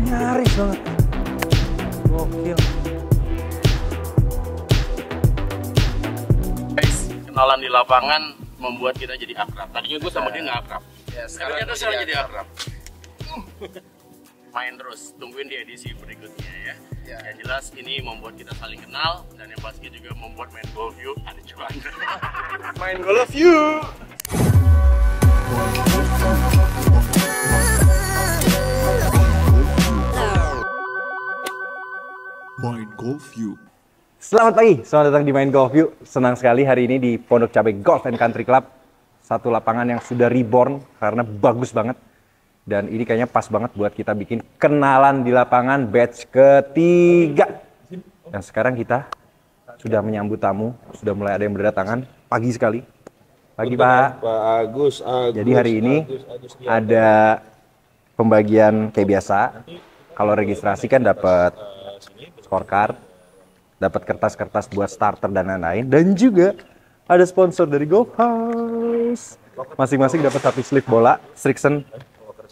Nyaris banget. Gokil. Guys, kenalan di lapangan membuat kita jadi akrab. Tadinya gue sama dia nggak akrab. Ya, Sekarang kita selalu jadi akrab. Main terus, tungguin di edisi berikutnya ya. Yang jelas ini membuat kita saling kenal dan yang pasti juga membuat main golf view ada cuan. Main golf view. Main Golf View. Selamat pagi, selamat datang di Main Golf View. Senang sekali hari ini di Pondok Cabe Golf and Country Club. Satu lapangan yang sudah reborn karena bagus banget. Dan ini kayaknya pas banget buat kita bikin kenalan di lapangan batch ketiga. Dan sekarang kita sudah menyambut tamu, sudah mulai ada yang berdatangan. Pagi sekali. Pagi Pak. Pak Agus. Jadi hari ini ada pembagian kayak biasa. Kalau registrasi kan dapat scorecard, dapat kertas-kertas buat starter dan lain-lain, dan juga ada sponsor dari Golf House. Masing-masing dapat satu slip bola Strixon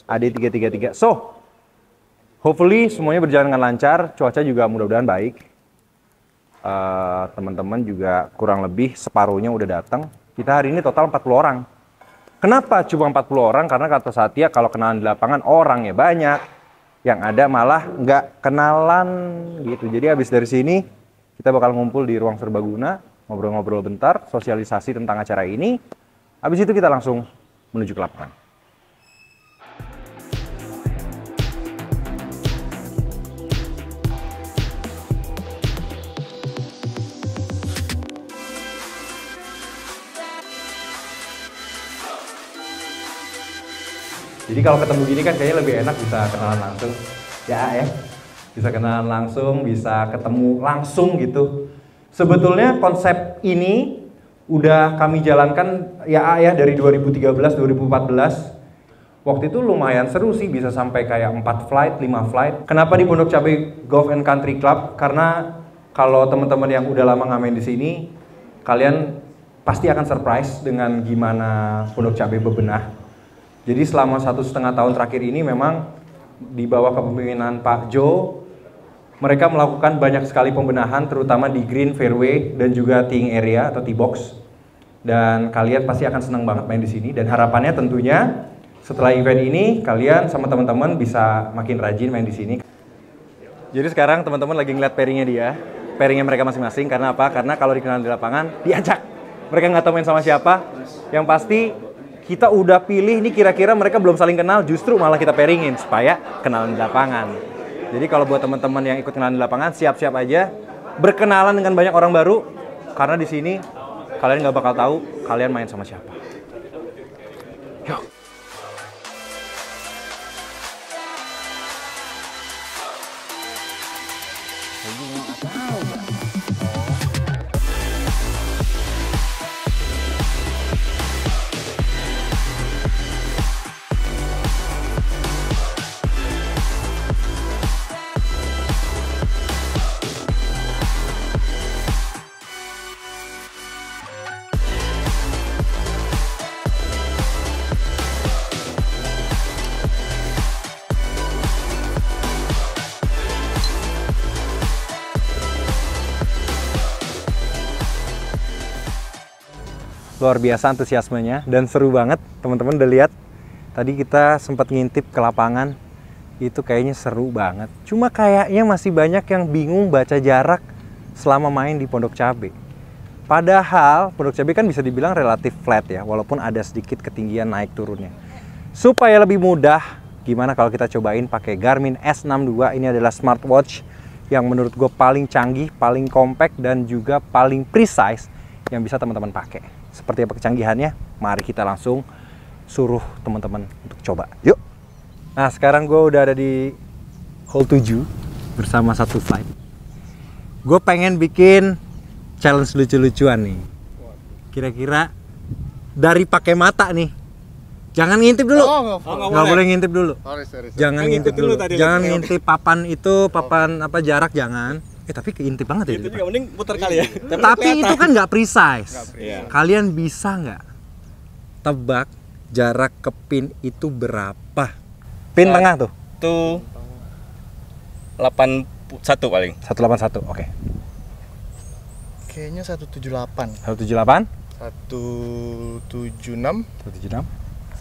AD333. So, hopefully semuanya berjalan dengan lancar, cuaca juga mudah-mudahan baik. Teman-teman juga kurang lebih separuhnya udah datang. Kita hari ini total 40 orang. Kenapa cuma 40 orang? Karena kata Satya kalau kenalan di lapangan orangnya banyak. Yang ada malah nggak kenalan gitu. Jadi habis dari sini kita bakal ngumpul di ruang serbaguna, ngobrol-ngobrol bentar, sosialisasi tentang acara ini. Habis itu kita langsung menuju ke lapangan. Jadi kalau ketemu gini kan kayaknya lebih enak bisa kenalan langsung. Ya. Bisa kenalan langsung, bisa ketemu langsung gitu. Sebetulnya konsep ini udah kami jalankan ya dari 2013-2014. Waktu itu lumayan seru sih, bisa sampai kayak 4 flight, 5 flight. Kenapa di Pondok Cabe Golf and Country Club? Karena kalau teman-teman yang udah lama ngamen di sini, kalian pasti akan surprise dengan gimana Pondok Cabe bebenah. Jadi selama 1,5 tahun terakhir ini memang di bawah kepemimpinan Pak Jo, mereka melakukan banyak sekali pembenahan terutama di green, fairway, dan juga teeing area atau tee box. Dan kalian pasti akan senang banget main di sini. Dan harapannya tentunya setelah event ini kalian sama teman-teman bisa makin rajin main di sini. Jadi sekarang teman-teman lagi ngeliat pairingnya mereka masing-masing. Karena apa? Karena kalau dikenal di lapangan diacak. Mereka nggak tahu main sama siapa. Yang pasti kita udah pilih nih kira-kira mereka belum saling kenal, justru malah kita pairingin supaya kenalan di lapangan. Jadi kalau buat teman-teman yang ikut kenalan di lapangan, siap-siap aja berkenalan dengan banyak orang baru, karena di sini kalian nggak bakal tahu kalian main sama siapa. Yuk. Luar biasa antusiasmenya dan seru banget. Teman-teman udah lihat tadi kita sempat ngintip ke lapangan, itu kayaknya seru banget. Cuma kayaknya masih banyak yang bingung baca jarak selama main di Pondok Cabe. Padahal Pondok Cabe kan bisa dibilang relatif flat ya, walaupun ada sedikit ketinggian naik turunnya. Supaya lebih mudah, gimana kalau kita cobain pakai Garmin S62. Ini adalah smartwatch yang menurut gue paling canggih, paling compact, dan juga paling precise yang bisa teman-teman pakai. Seperti apa kecanggihannya? Mari kita langsung suruh teman-teman untuk coba. Yuk! Nah, sekarang gue udah ada di hole 7 bersama satu flight. Gue pengen bikin challenge lucu-lucuan nih. Kira-kira dari pakai mata nih. Jangan ngintip dulu. Nggak boleh ngintip dulu. Sorry. Jangan ngintip dulu. Jangan ngintip papan itu, papan apa jarak jangan. Tapi keintip banget ya. Itu juga mending putar kali ya. Tapi itu kan nggak precise. Kalian bisa nggak tebak jarak ke pin itu berapa? Pin tengah tuh. 181 paling. 181, oke. Kayaknya 178. 178? 176. 176?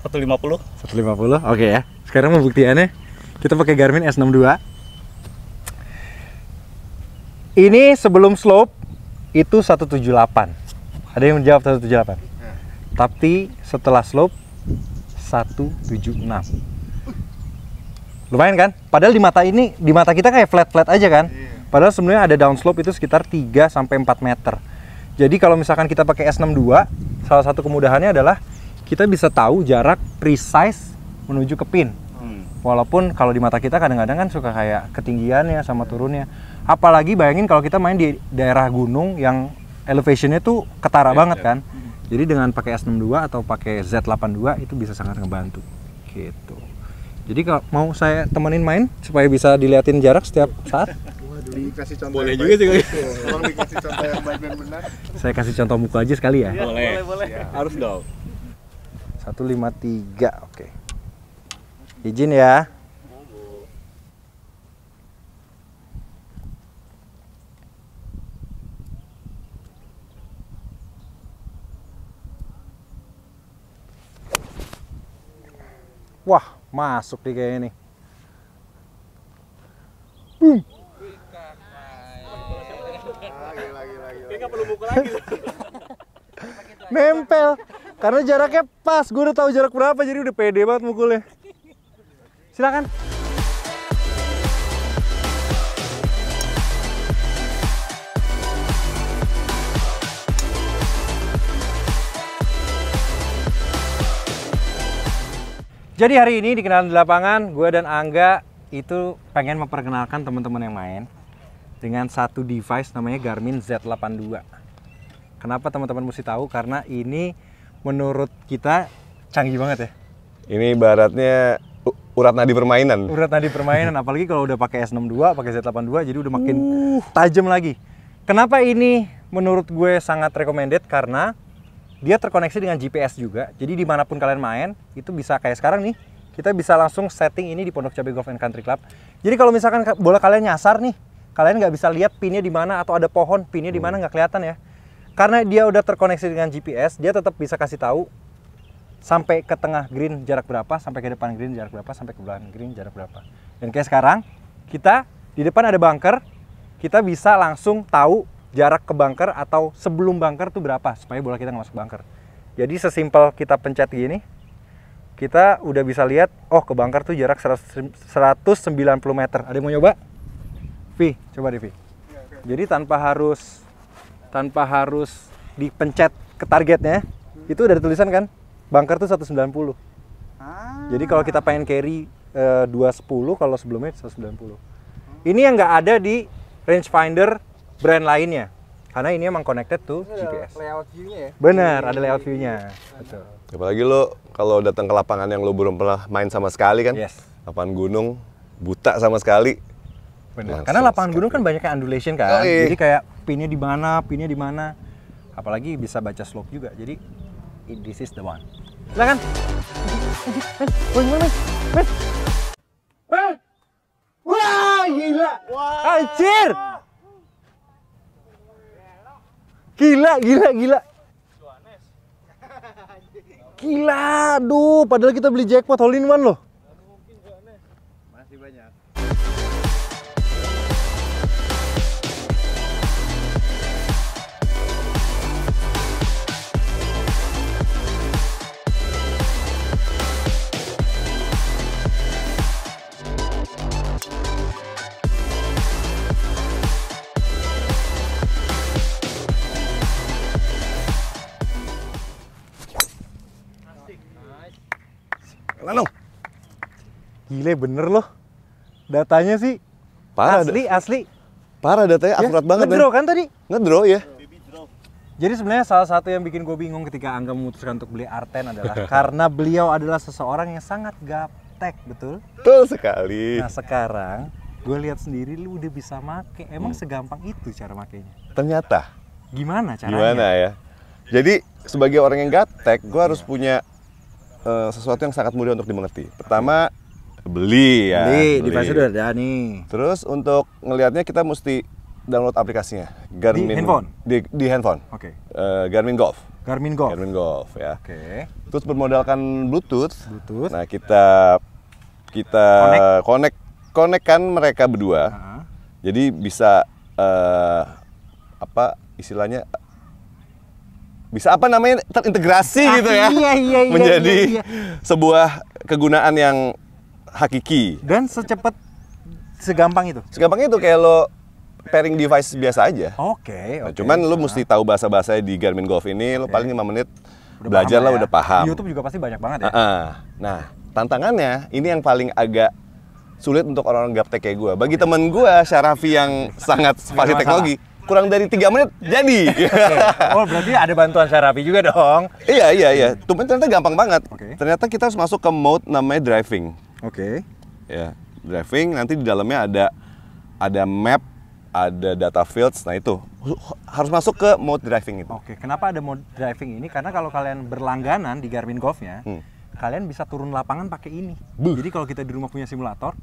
150. 150, oke ya. Sekarang pembuktiannya kita pakai Garmin S62. Ini sebelum slope itu 178. Ada yang menjawab 178. Tapi setelah slope 176. Lumayan kan? Padahal di mata kita kayak flat-flat aja kan? Padahal sebenarnya ada downslope itu sekitar 3 sampai 4 meter. Jadi kalau misalkan kita pakai S62, salah satu kemudahannya adalah kita bisa tahu jarak precise menuju ke pin. Walaupun kalau di mata kita kadang-kadang kan suka kayak ketinggiannya sama turunnya. Apalagi bayangin kalau kita main di daerah gunung yang elevationnya tuh ketara banget kan. Jadi dengan pakai S62 atau pakai Z82 itu bisa sangat ngebantu gitu. Jadi kalau mau saya temenin main supaya bisa diliatin jarak setiap saat. Dikasih contoh. Boleh juga sih. Tolong dikasih contoh yang baik dan benar. Saya kasih contoh muka aja sekali ya. Boleh. Harus dong. 153, oke. Izin ya. Wah, masuk nih kayaknya nih. Boom. Nggak perlu mukul lagi. Nempel. Karena jaraknya pas, gue udah tahu jarak berapa jadi udah pede banget mukulnya. Silakan. Jadi hari ini di Kenalan di Lapangan, gue dan Angga itu pengen memperkenalkan teman-teman yang main dengan satu device namanya Garmin Z82. Kenapa teman-teman mesti tahu? Karena ini menurut kita canggih banget ya. Ini ibaratnya urat nadi permainan. Urat nadi permainan, apalagi kalau udah pakai S62, pakai Z82, jadi udah makin tajam lagi. Kenapa ini menurut gue sangat recommended? Karena dia terkoneksi dengan GPS juga. Jadi dimanapun kalian main, itu bisa kayak sekarang nih. Kita bisa langsung setting ini di Pondok Cabe Golf and Country Club. Jadi kalau misalkan bola kalian nyasar nih, kalian nggak bisa lihat pinnya di mana atau ada pohon, pinnya di mana nggak kelihatan ya. Karena dia udah terkoneksi dengan GPS, dia tetap bisa kasih tahu sampai ke tengah green jarak berapa, sampai ke depan green jarak berapa, sampai ke belakang green jarak berapa. Dan kayak sekarang, kita di depan ada bunker, kita bisa langsung tahu jarak ke bunker atau sebelum bunker tuh berapa, supaya bola kita nggak masuk bunker. Jadi sesimpel kita pencet gini, kita udah bisa lihat, oh ke bunker tuh jarak 190 meter. Ada yang mau nyoba? Vi, coba deh Vi. Jadi tanpa harus dipencet ke targetnya, itu udah ada tulisan kan, bunker tuh 190. Jadi kalau kita pengen carry 210, kalau sebelumnya 190. Ini yang nggak ada di rangefinder brand lainnya, karena ini emang connected to GPS. Layout view-nya ya? Bener, ada layout view-nya. Betul. Apalagi lo kalau datang ke lapangan yang lo belum pernah main sama sekali kan. Yes. Lapangan gunung, buta sama sekali. Bener. Langsung Karena lapangan gunung kan banyak yang undulation kan. Oh, iya. Jadi kayak pinnya di mana. Apalagi bisa baca slope juga. Jadi this is the one. Silakan. Main. Wah, gila. Anjir. Gila. Gila, aduh, padahal kita beli jackpot hole in one loh. Masih banyak. Lanong. Gile bener loh. Datanya sih Parah. asli. Parah datanya akurat banget. Ngedraw kan tadi? Ngedraw ya. Jadi sebenarnya salah satu yang bikin gue bingung ketika Angga memutuskan untuk beli R10 adalah karena beliau adalah seseorang yang sangat gaptek, betul? Betul sekali. Nah sekarang gue lihat sendiri lu udah bisa make. Emang segampang itu cara makainya? Ternyata. Gimana caranya? Gimana ya? Jadi sebagai orang yang gaptek, gue harus punya sesuatu yang sangat mudah untuk dimengerti. Pertama, Beli ya. Beli, device udah ada nih. Terus untuk ngelihatnya kita mesti download aplikasinya. Garmin, Di handphone? Di handphone. Oke. Garmin Golf. Garmin Golf. Garmin Golf ya. Oke. Terus bermodalkan Bluetooth. Bluetooth. Nah, kita connect-kan mereka berdua. Jadi bisa apa istilahnya? Bisa apa namanya? Terintegrasi gitu ya. Iya, menjadi sebuah kegunaan yang hakiki. Dan segampang itu. Segampang itu kayak lo pairing device biasa aja. Oke. Nah, cuman lo mesti tahu bahasa-bahasa di Garmin Golf ini, lo paling 5 menit belajar lah, udah paham. Di YouTube juga pasti banyak banget ya. Nah, tantangannya ini yang paling agak sulit untuk orang-orang gaptek kayak gue. Bagi temen gue, Syarafi yang sangat fasih teknologi, kurang dari 3 menit jadi. Oh, berarti ada bantuan Syarafi juga dong. Iya. Cuman ternyata gampang banget. Ternyata kita harus masuk ke mode namanya driving. Oke. Ya, driving nanti di dalamnya ada map, ada data fields. Nah, itu harus masuk ke mode driving itu. Oke, kenapa ada mode driving ini? Karena kalau kalian berlangganan di Garmin Golfnya, kalian bisa turun lapangan pakai ini. Jadi kalau kita di rumah punya simulator,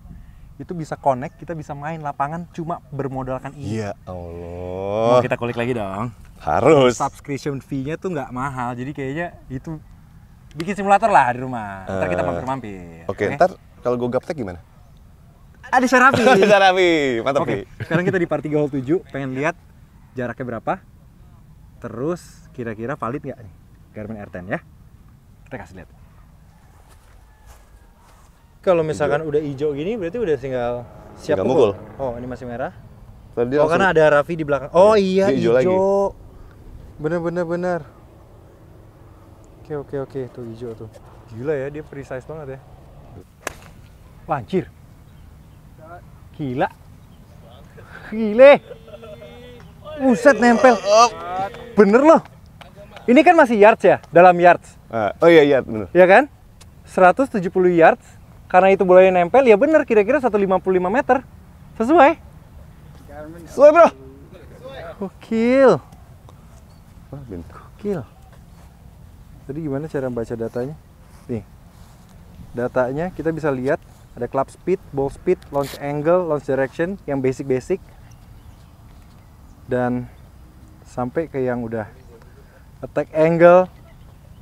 itu bisa connect, kita bisa main lapangan cuma bermodalkan ini. Ya Allah. Mau kita kulik lagi dong. Harus. Subscription fee-nya tuh nggak mahal, jadi kayaknya itu bikin simulator lah di rumah. Ntar kita mampir-mampir. Oke, ntar kalau gue gaptek gimana? Ada Syarafi. Ada Syarafi, mantap. Oke, sekarang kita di par 3 hole 7, pengen lihat jaraknya berapa. Terus kira-kira valid nggak nih Garmin R10 ya? Kita kasih lihat. Kalau misalkan udah hijau gini berarti udah tinggal siap mukul. Oh, ini masih merah. Tadi Oh, karena ada Raffi di belakang. Oh iya, hijau lagi. Bener. Oke, tuh hijau tuh. Gila ya, dia precise banget ya. Wah, anjir. Gila. Buset, nempel. Bener loh. Ini kan masih yards ya, dalam yards. Oh iya, bener. Ya kan? 170 yards. Karena itu bolanya nempel, ya bener, kira-kira 155 meter. Sesuai. Sesuai, bro. Gokil. Gokil. Tadi gimana cara baca datanya? Nih. Datanya kita bisa lihat ada club speed, ball speed, launch angle, launch direction yang basic-basic. Dan sampai ke yang udah attack angle,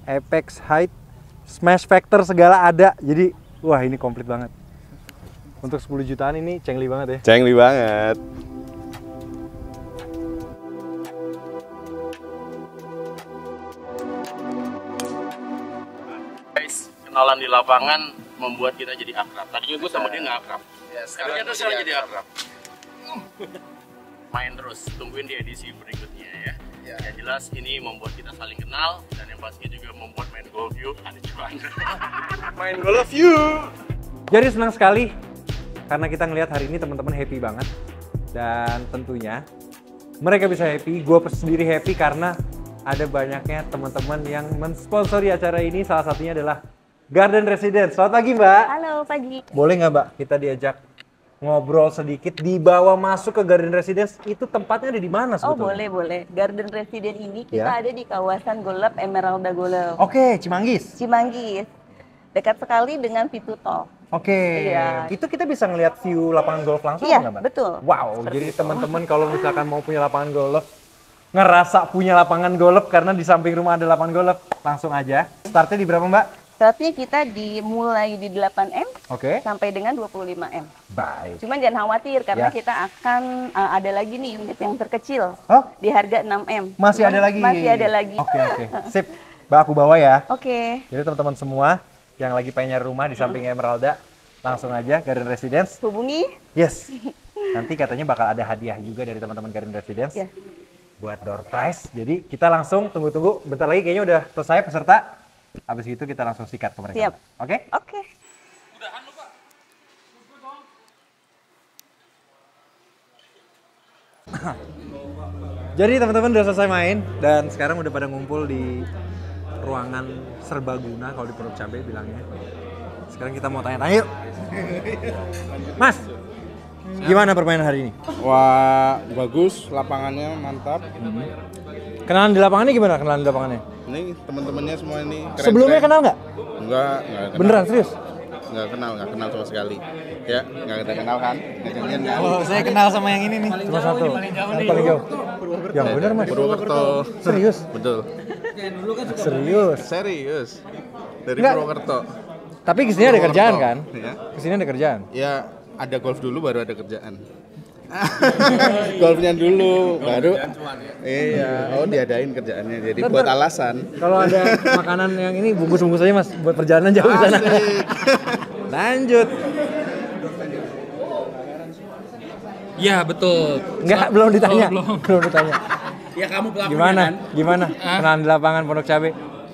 apex height, smash factor segala ada. Jadi wah, ini komplit banget. Untuk 10 jutaan ini cengli banget ya. Cengli banget. Guys, kenalan di lapangan membuat kita jadi akrab. Tadinya gue sama dia nggak akrab. Ya, Tapi kita sekarang jadi akrab. Main terus, tungguin di edisi berikutnya ya. Yang jelas ini membuat kita saling kenal dan yang pasti juga membuat main golf view ada cuan. Main golf view. Jadi senang sekali karena kita ngelihat hari ini teman-teman happy banget dan tentunya mereka bisa happy, gue sendiri happy karena ada banyaknya teman-teman yang mensponsori acara ini. Salah satunya adalah Garden Residence. Selamat pagi, Mbak. Halo, pagi. Boleh nggak, Mbak, kita diajak ngobrol sedikit, dibawa masuk ke Garden Residence? Itu tempatnya ada di mana sebetulnya? Oh, boleh. Garden Residence ini kita ada di kawasan Golf Emerald Golf. Oke, Cimanggis. Cimanggis. Dekat sekali dengan pintu tol. Oke, Iya. Itu kita bisa ngeliat view lapangan golf langsung Iya, nggak, Mbak? betul. Wow, Seperti jadi itu. teman-teman kalau misalkan mau punya lapangan golf, ngerasa punya lapangan golf karena di samping rumah ada lapangan golf, langsung aja. Startnya di berapa, Mbak? Startnya kita dimulai di 8M Oke. sampai dengan 25M. Baik. Cuman jangan khawatir karena Ya. kita akan ada lagi nih unit yang terkecil Oh, di harga 6M. masih ada lagi? Masih ada lagi. Oke. Sip. Mbak, aku bawa ya. Oke. Jadi teman-teman semua yang lagi pengen nyari rumah di samping Emeralda, langsung aja Garden Residence. Hubungi. Yes. Nanti katanya bakal ada hadiah juga dari teman-teman Garden Residence. Ya. Buat door prize. Jadi kita langsung tunggu-tunggu. Bentar lagi kayaknya udah selesai peserta. Habis itu kita langsung sikat ke mereka. Siap. Oke? Oke. Jadi teman-teman udah selesai main dan sekarang udah pada ngumpul di ruangan serbaguna kalau di Pondok Cabe bilangnya. Sekarang kita mau tanya-tanya yuk. Mas, gimana permainan hari ini? Wah, bagus, lapangannya mantap. Kenalan di lapangannya gimana? Kenalan di lapangannya? Ini teman-temannya semua ini keren. Sebelumnya kenal nggak? Enggak kenal. Beneran serius? nggak kenal sama sekali. Ya, nggak ada kenal kan? Nggak janjian kan? Oh, saya kenal sama yang ini nih. Cuma satu. Yang paling jauh. Yang benar Mas. Purwokerto. Serius? Betul. Serius. Serius. Dari Nggak. Purwokerto. Tapi kesini ada kerjaan kan? Ya. Kesini ada kerjaan. Ya, ada golf dulu baru ada kerjaan. Golfnya dulu baru. Iya, oh diadain kerjaannya. Jadi buat alasan. Kalau ada makanan yang ini bungkus-bungkus aja Mas buat perjalanan jauh ke sana. Asik. Lanjut. Iya, betul. Enggak, belum ditanya. Oh, belum. Belum ditanya. Ya kamu pelakunya Gimana? kan? Gimana? Kenalan di lapangan Pondok Cabe?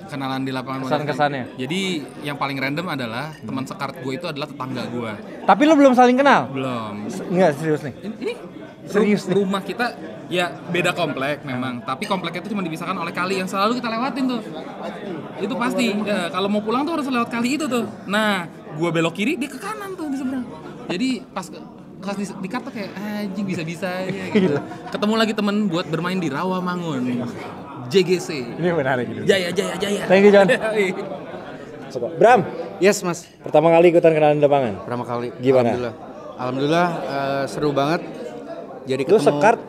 Kenalan di lapangan. Kesan-kesannya? Jadi yang paling random adalah teman sekart gue itu adalah tetangga gue. Tapi lu belum saling kenal? Belum. Enggak, serius nih. Ini Serius nih? rumah kita ya beda komplek memang, tapi komplek itu cuma dipisahkan oleh kali yang selalu kita lewatin tuh. Itu pasti. Ya, kalau mau pulang tuh harus lewat kali itu tuh. Nah, gue belok kiri, dia ke kanan tuh di seberang. Jadi pas di kata kayak anjing bisa-bisa aja gitu. Ketemu lagi temen buat bermain di Rawamangun. JGC. Ini menarik gitu. Jaya. Thank you, John. Bram, Yes mas, pertama kali ikutan kenalan di lapangan. pertama kali. Gimana? Alhamdulillah seru banget. Jadi Lu ketemu. sekart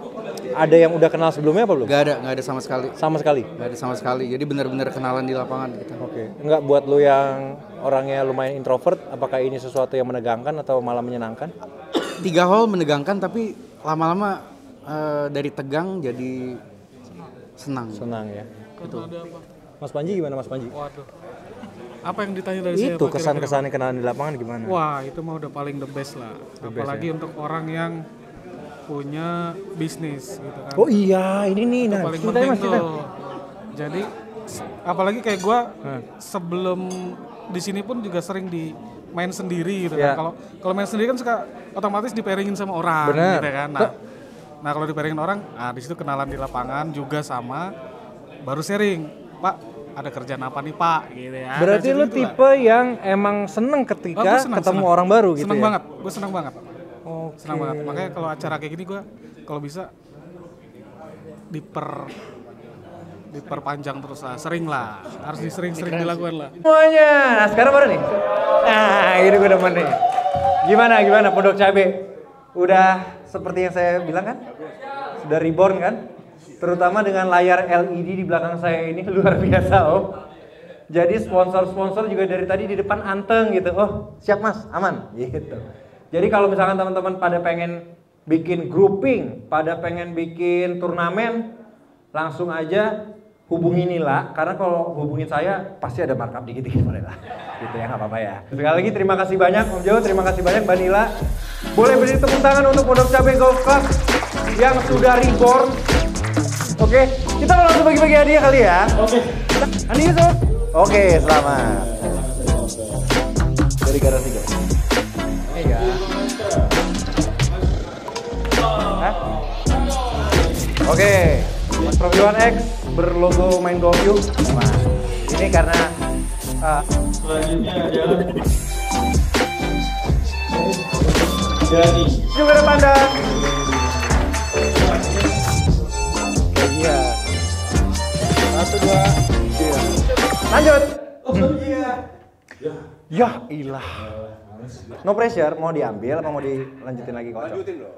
ada yang udah kenal sebelumnya apa belum? Gak ada sama sekali. Sama sekali. Gak ada sama sekali. Jadi benar-benar kenalan di lapangan gitu. Oke. Enggak buat lu yang orangnya lumayan introvert, apakah ini sesuatu yang menegangkan atau malah menyenangkan? 3 hole menegangkan tapi lama-lama dari tegang jadi senang. Senang ya. Mas Panji gimana Mas Panji? Waduh. Apa yang ditanya dari saya? Itu Pak, kira-kira? kesan-kesannya kenalan di lapangan gimana? Wah, itu mah udah paling the best lah. Apalagi untuk orang yang punya bisnis gitu kan. Oh iya, ini nih. Itu Nah, paling ceritain, penting Mas, ceritain. tuh. Jadi apalagi kayak gua sebelum di sini pun juga sering main sendiri gitu Ya. kan. Kalau main sendiri kan suka otomatis diparingin sama orang Bener. gitu kan. Nah, kalau diparingin orang, di situ kenalan di lapangan juga sama baru sharing. Pak, ada kerjaan apa nih Pak gitu ya. Berarti Nah, lu gitu lah. tipe yang emang seneng ketika Oh, gua senang, ketemu senang. orang baru gitu Senang ya? banget, gue senang banget. Senang banget. Makanya kalau acara kayak gini gue kalau bisa diperpanjang terus lah, sering lah. Harus sering dilakukan lah. Semuanya. Nah, sekarang baru nih. Nah, ini gue demen nih. Gimana Pondok Cabe? Udah seperti yang saya bilang kan? Sudah reborn kan? Terutama dengan layar LED di belakang saya ini luar biasa Om. Jadi sponsor-sponsor juga dari tadi di depan anteng gitu. Oh, siap Mas, aman gitu. Jadi kalau misalkan teman-teman pada pengen bikin grouping, pada pengen bikin turnamen, langsung aja hubungi Nila, karena kalau hubungin saya pasti ada markup dikit-dikit boleh lah. Gitu ya, nggak apa-apa ya. Sekali lagi terima kasih banyak Om Jo, terima kasih banyak Mbak Nila. Boleh beri tepuk tangan untuk Pondok Cabe Golf Club yang sudah reborn. Oke, kita mau langsung bagi-bagi hadiah kali ya. Oke. Andi Yusuf. Oke, selamat. Dari garasi guys. Iya. Hah? Oke, Trophy One X berlogo Main Golf You. Nah, ini karena selanjutnya adalah jadi juga ada Panda. Iya. 1, 2, 3. Lanjut. Ya ilah. No pressure, mau diambil apa mau dilanjutin lagi kok? Lanjutin dong.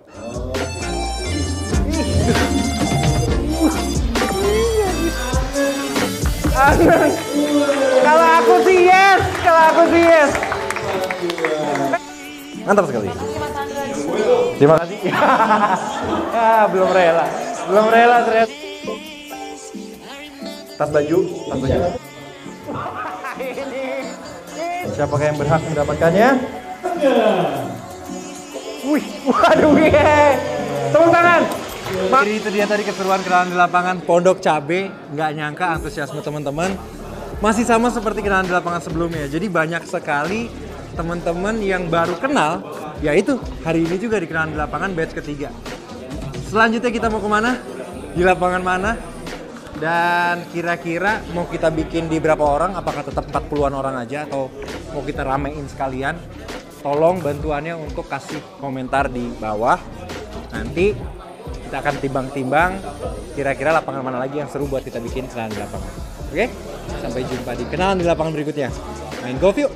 Kalau aku sih yes. Mantap sekali. Terima kasih. Belum rela ternyata. Tas baju. Siapakah yang berhak mendapatkannya? Wih, waduh ye. Tepuk tangan. Jadi itu dia tadi keseruan kenalan di lapangan Pondok Cabe. Nggak nyangka antusiasme teman-teman masih sama seperti kenalan di lapangan sebelumnya. Jadi banyak sekali teman-teman yang baru kenal, yaitu hari ini juga di kenalan di lapangan batch ketiga. Selanjutnya kita mau kemana? Di lapangan mana? Dan kira-kira mau kita bikin di berapa orang? Apakah tetap 40-an orang aja atau mau kita ramein sekalian? Tolong bantuannya untuk kasih komentar di bawah. Nanti kita akan timbang-timbang kira-kira lapangan mana lagi yang seru buat kita bikin kenalan di lapangan. Oke? Sampai jumpa di kenalan di lapangan berikutnya. Main golf yuk!